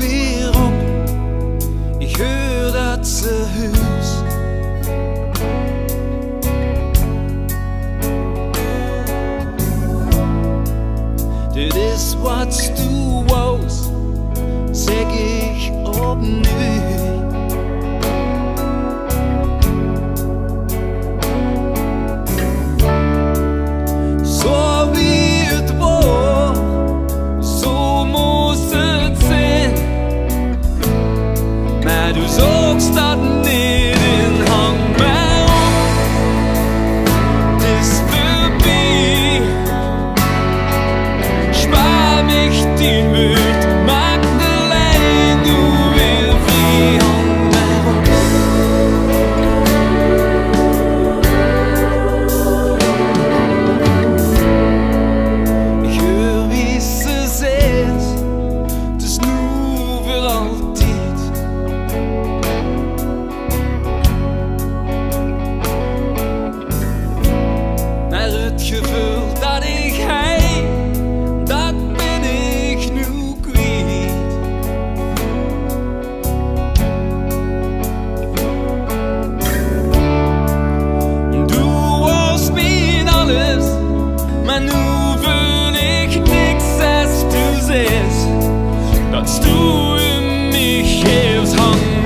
weer op, ik hoor dat ze huis. Dit is wat du was, zeg ik opnieuw. Zo wie het was, zo moest het zijn. Maar du zocht dat niet in, hang mij op. Het is voorbij. Spaar mich die Wut, mag ne Leid, du will wie, hang mij op. Ik hoor wie ze zegt, het is nu voor altijd. Maar het gevoel dat ik heb, dat ben ik nu kwijt. Du was mijn alles, maar nu voel ik niks als du zegt. Dat du in mich hilfst, hang